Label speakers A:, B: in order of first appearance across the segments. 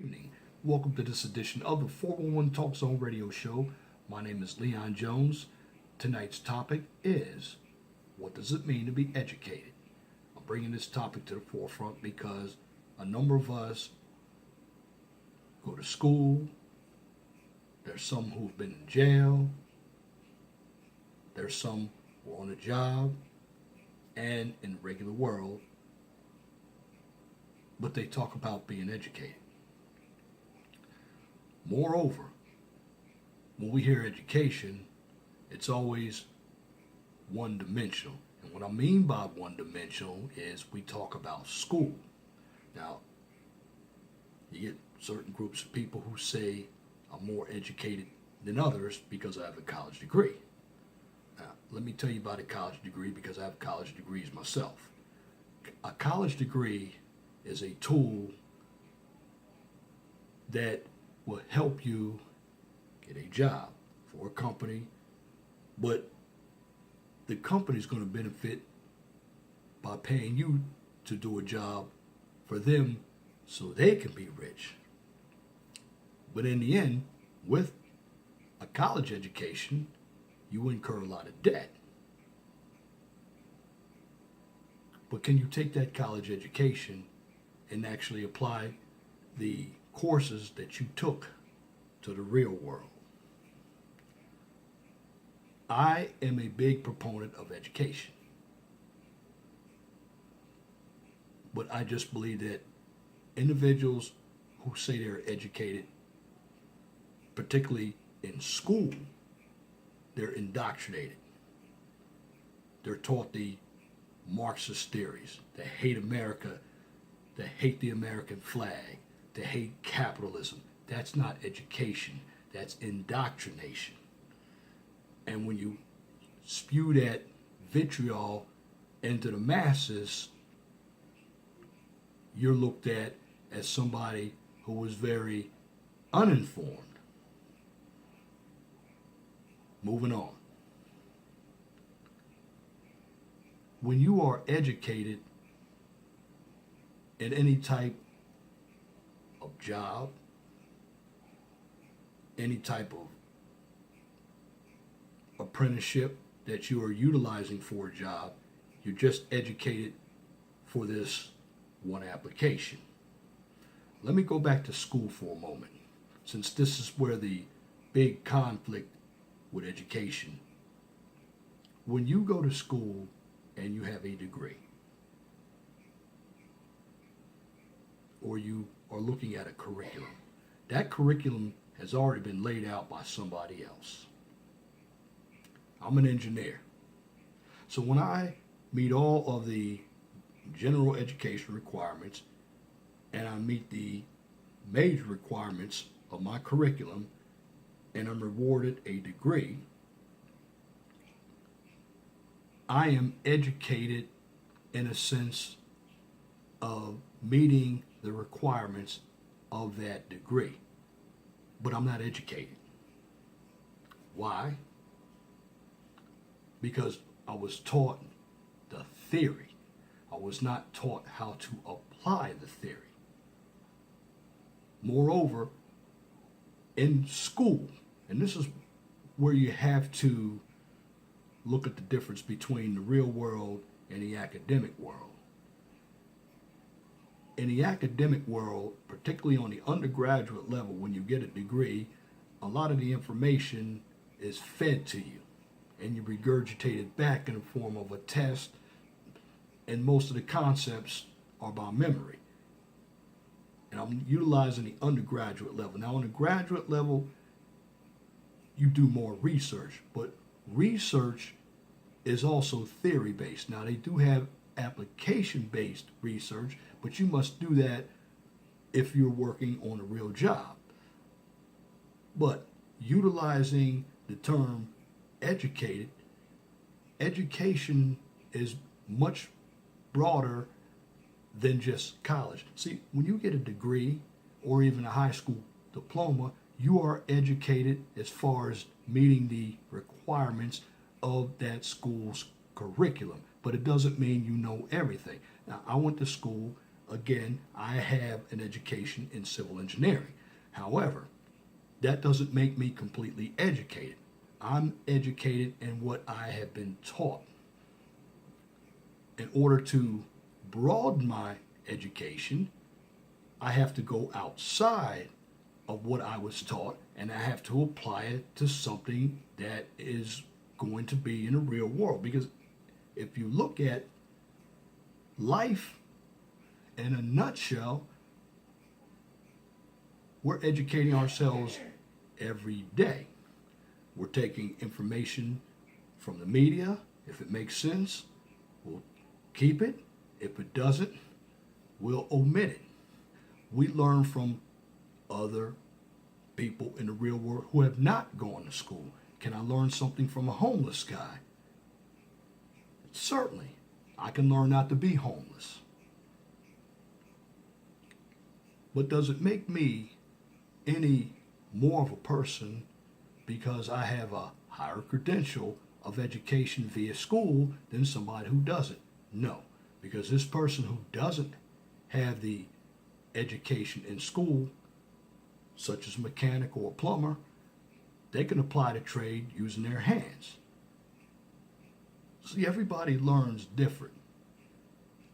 A: Evening. Welcome to this edition of the 411 Talk Zone Radio Show. My name is Leon Jones. Tonight's topic is, what does it mean to be educated? I'm bringing this topic to the forefront because a number of us go to school. There's some who've been in jail. There's some who are on a job and in the regular world, but they talk about being educated. Moreover, when we hear education, it's always one dimensional. And what I mean by one dimensional is we talk about school. Now, you get certain groups of people who say I'm more educated than others because I have a college degree. Now, let me tell you about a college degree because I have college degrees myself. A college degree is a tool that will help you get a job for a company, but the company is going to benefit by paying you to do a job for them so they can be rich. But in the end, with a college education, you incur a lot of debt. But can you take that college education and actually apply the courses that you took to the real world? I am a big proponent of education, but I just believe that individuals who say they're educated, particularly in school, they're indoctrinated. They're taught the Marxist theories, they hate America, they hate the American flag, they hate capitalism. That's not education. That's indoctrination. And when you spew that vitriol into the masses, you're looked at as somebody who was very uninformed. Moving on. When you are educated in any type of job, any type of apprenticeship that you are utilizing for a job, you're just educated for this one application. Let me go back to school for a moment, since this is where the big conflict with education. When you go to school and you have a degree, or you are looking at a curriculum, that curriculum has already been laid out by somebody else. I'm an engineer. So when I meet all of the general education requirements and I meet the major requirements of my curriculum and I'm rewarded a degree, I am educated in a sense of meeting the requirements of that degree. But I'm not educated. Why? Because I was taught the theory. I was not taught how to apply the theory. Moreover, in school, and this is where you have to look at the difference between the real world and the academic world. In the academic world, particularly on the undergraduate level, when you get a degree, a lot of the information is fed to you and you regurgitate it back in the form of a test, and most of the concepts are by memory. And I'm utilizing the undergraduate level. Now, on the graduate level, you do more research, but research is also theory-based. Now, they do have application-based research, but you must do that if you're working on a real job. But utilizing the term educated, education is much broader than just college. See, when you get a degree or even a high school diploma, you are educated as far as meeting the requirements of that school's curriculum. But it doesn't mean you know everything. Now, I went to school. Again, I have an education in civil engineering. However, that doesn't make me completely educated. I'm educated in what I have been taught. In order to broaden my education, I have to go outside of what I was taught and I have to apply it to something that is going to be in the real world. Because if you look at life in a nutshell, we're educating ourselves every day. We're taking information from the media. If it makes sense, we'll keep it. If it doesn't, we'll omit it. We learn from other people in the real world who have not gone to school. Can I learn something from a homeless guy? Certainly. I can learn not to be homeless. But does it make me any more of a person because I have a higher credential of education via school than somebody who doesn't? No, because this person who doesn't have the education in school, such as a mechanic or a plumber, they can apply the trade using their hands. See, everybody learns different,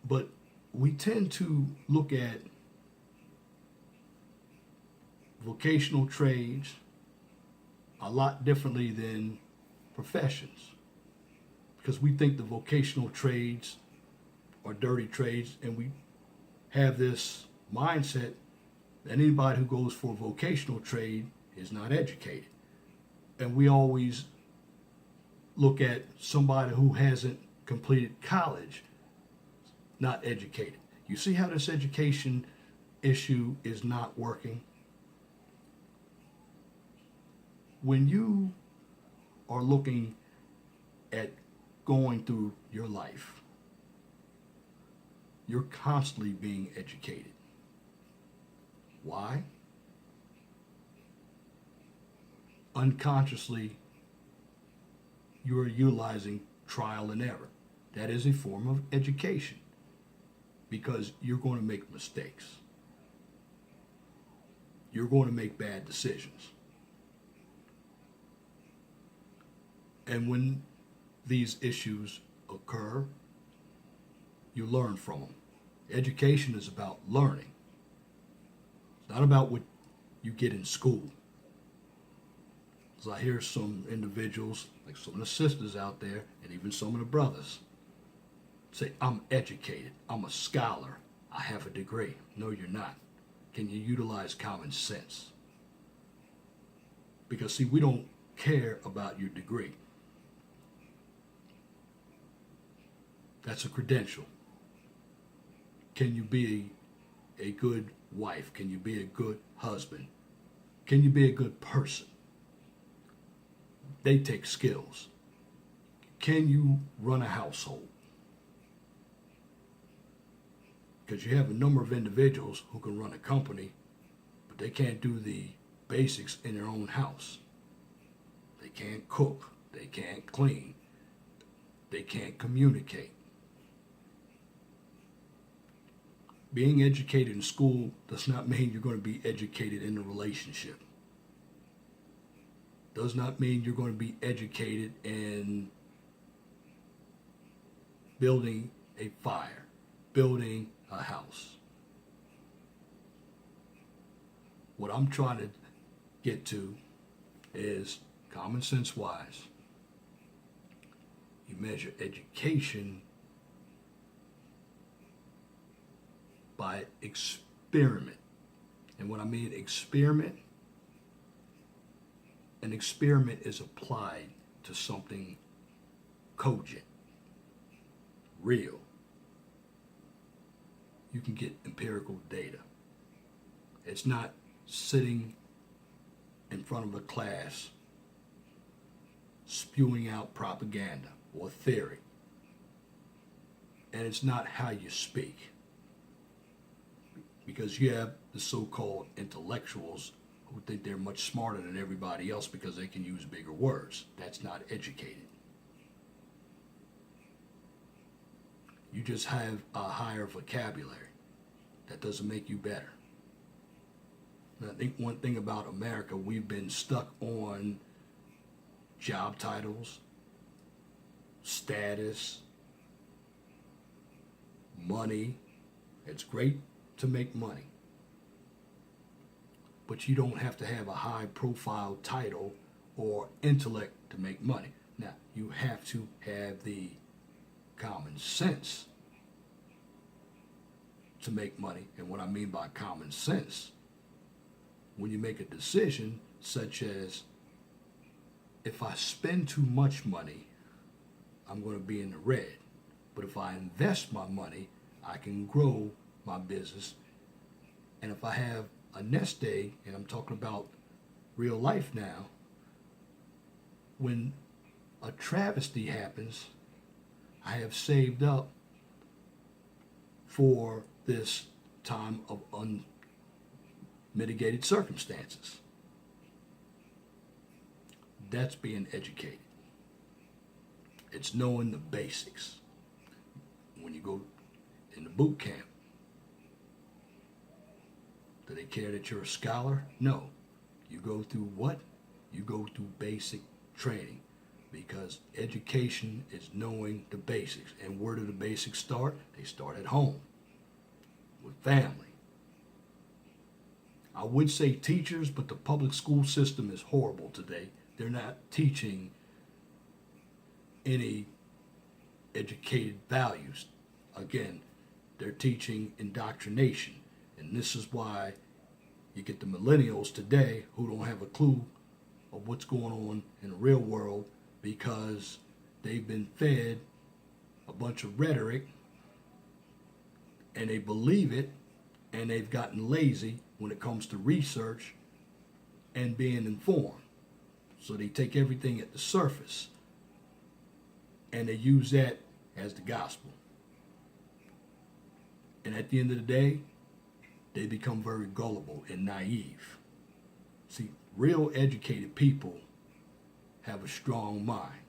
A: but we tend to look at vocational trades a lot differently than professions, because we think the vocational trades are dirty trades, and we have this mindset that anybody who goes for a vocational trade is not educated. And we always look at somebody who hasn't completed college, not educated. You see how this education issue is not working? When you are looking at going through your life, you're constantly being educated. Why? Unconsciously, you are utilizing trial and error. That is a form of education because you're going to make mistakes. You're going to make bad decisions. And when these issues occur, you learn from them. Education is about learning. It's not about what you get in school. As I hear some individuals, like some of the sisters out there, and even some of the brothers, say, I'm educated, I'm a scholar, I have a degree. No, you're not. Can you utilize common sense? Because, see, we don't care about your degree. That's a credential. Can you be a good wife? Can you be a good husband? Can you be a good person? They take skills. Can you run a household? Because you have a number of individuals who can run a company, but they can't do the basics in their own house. They can't cook. They can't clean. They can't communicate. Being educated in school does not mean you're going to be educated in a relationship. Does not mean you're going to be educated in building a fire, building a house. What I'm trying to get to is common sense wise. You measure education by experiment. And when I mean experiment, an experiment is applied to something cogent, real. You can get empirical data. It's not sitting in front of a class spewing out propaganda or theory. And it's not how you speak. Because you have the so-called intellectuals who think they're much smarter than everybody else because they can use bigger words. That's not educated. You just have a higher vocabulary. That doesn't make you better. And I think one thing about America, we've been stuck on job titles, status, money. It's great to make money, but you don't have to have a high profile title or intellect to make money. Now, you have to have the common sense to make money. And what I mean by common sense, when you make a decision such as, if I spend too much money, I'm going to be in the red. But if I invest my money, I can grow my business. And if I have a nest egg, and I'm talking about real life now, when a travesty happens, I have saved up for this time of unmitigated circumstances. That's being educated. It's knowing the basics. When you go in the boot camp, do they care that you're a scholar? No. You go through what? You go through basic training, because education is knowing the basics. And where do the basics start? They start at home, with family. I would say teachers, but the public school system is horrible today. They're not teaching any educated values. Again, they're teaching indoctrination. And this is why you get the millennials today who don't have a clue of what's going on in the real world, because they've been fed a bunch of rhetoric and they believe it, and they've gotten lazy when it comes to research and being informed. So they take everything at the surface and they use that as the gospel. And at the end of the day, they become very gullible and naive. See, real educated people have a strong mind.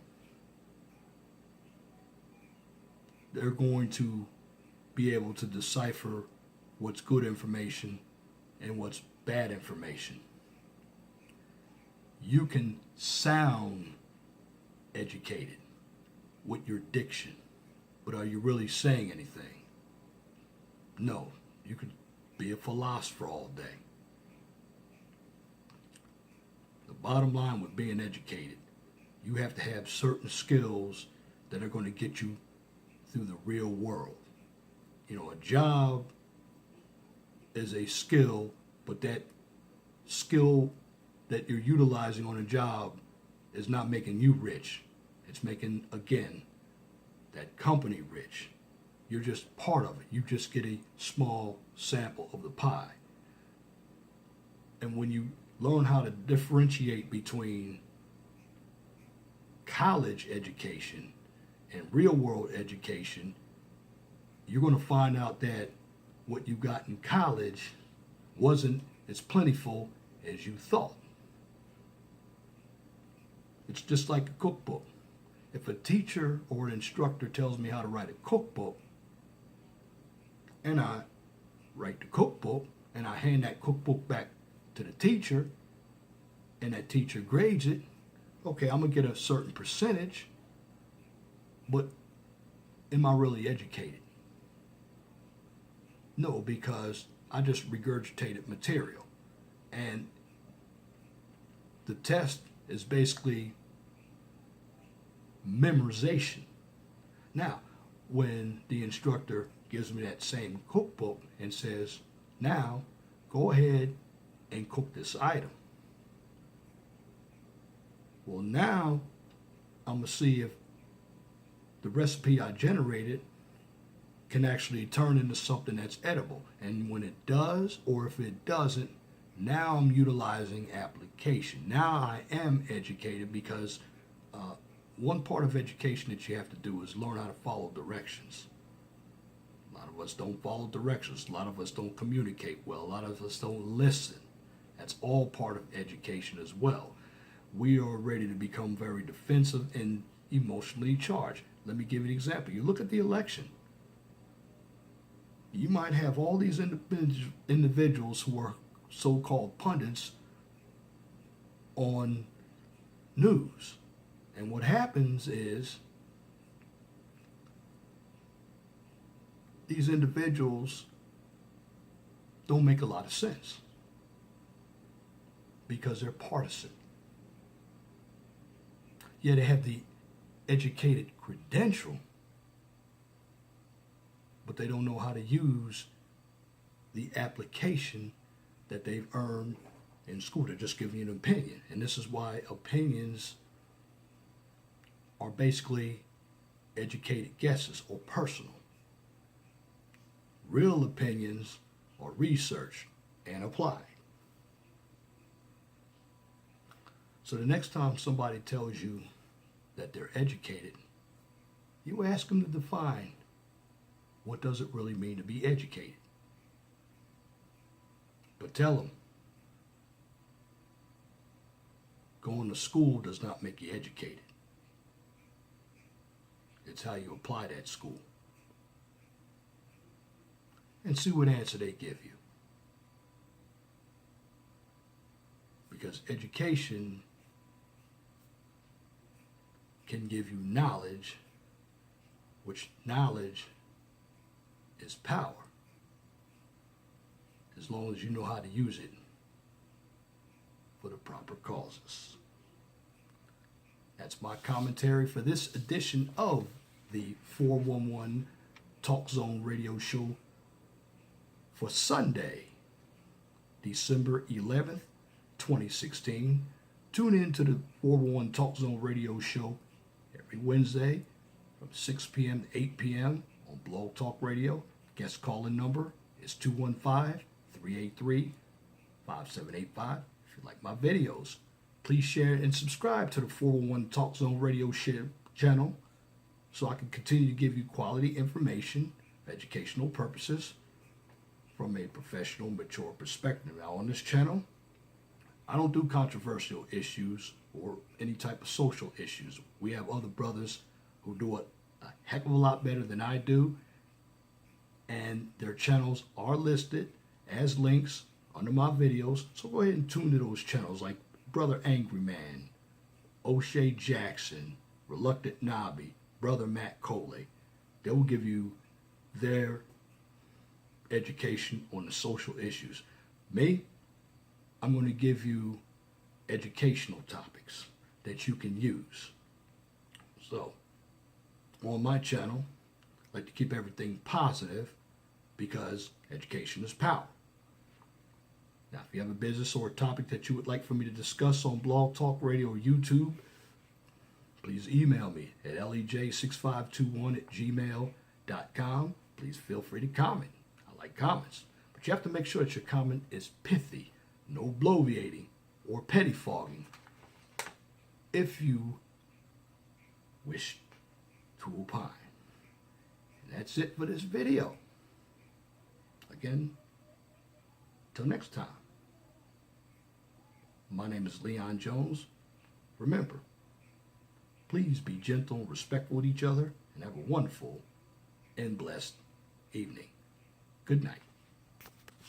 A: They're going to be able to decipher what's good information and what's bad information. You can sound educated with your diction, but are you really saying anything? No. You could be a philosopher all day. The bottom line with being educated, you have to have certain skills that are going to get you through the real world. You know, a job is a skill, but that skill that you're utilizing on a job is not making you rich. It's making, again, that company rich. You're just part of it. You just get a small sample of the pie. And when you learn how to differentiate between college education and real world education, you're going to find out that what you got in college wasn't as plentiful as you thought. It's just like a cookbook. If a teacher or an instructor tells me how to write a cookbook, and I write the cookbook, and I hand that cookbook back to the teacher, and that teacher grades it, okay, I'm going to get a certain percentage, but am I really educated? No, because I just regurgitated material. And the test is basically memorization. Now, when the instructor gives me that same cookbook and says, now go ahead and cook this item. Well, now I'm going to see if the recipe I generated can actually turn into something that's edible. And when it does, or if it doesn't, now I'm utilizing application. Now I am educated, because one part of education that you have to do is learn how to follow directions. A lot of us don't follow directions. A lot of us don't communicate well. A lot of us don't listen. That's all part of education as well. We are ready to become very defensive and emotionally charged. Let me give you an example. You look at the election. You might have all these individuals who are so-called pundits on news. And what happens is these individuals don't make a lot of sense because they're partisan. Yeah, they have the educated credential, but they don't know how to use the application that they've earned in school. They're just giving you an opinion. And this is why opinions are basically educated guesses or personal. Real opinions are researched and applied. So the next time somebody tells you that they're educated, you ask them to define what does it really mean to be educated. But tell them, going to school does not make you educated. It's how you apply that school. And see what answer they give you. Because education can give you knowledge, which knowledge is power, as long as you know how to use it for the proper causes. That's my commentary for this edition of the 411 Talk Zone radio show for Sunday, December 11th, 2016. Tune in to the 411 Talk Zone radio show every Wednesday from 6 p.m. to 8 p.m. on Blog Talk Radio. Guest calling number is 215-383-5785. If you like my videos, please share and subscribe to the 411 Talk Zone radio channel so I can continue to give you quality information for educational purposes from a professional, mature perspective. Now, on this channel, I don't do controversial issues or any type of social issues. We have other brothers who do it a heck of a lot better than I do, and their channels are listed as links under my videos. So go ahead and tune to those channels like Brother Angry Man, O'Shea Jackson, Reluctant Nobby, Brother Matt Coley. They will give you their education on the social issues. Me, I'm going to give you educational topics that you can use. So, on my channel, I like to keep everything positive because education is power. Now, if you have a business or a topic that you would like for me to discuss on Blog Talk Radio or YouTube, please email me at lej6521@gmail.com. Please feel free to comment. I like comments. But you have to make sure that your comment is pithy, no bloviating or pettifogging, if you wish to opine. And that's it for this video. Again, till next time. My name is Leon Jones. Remember, please be gentle and respectful with each other and have a wonderful and blessed evening. Good night.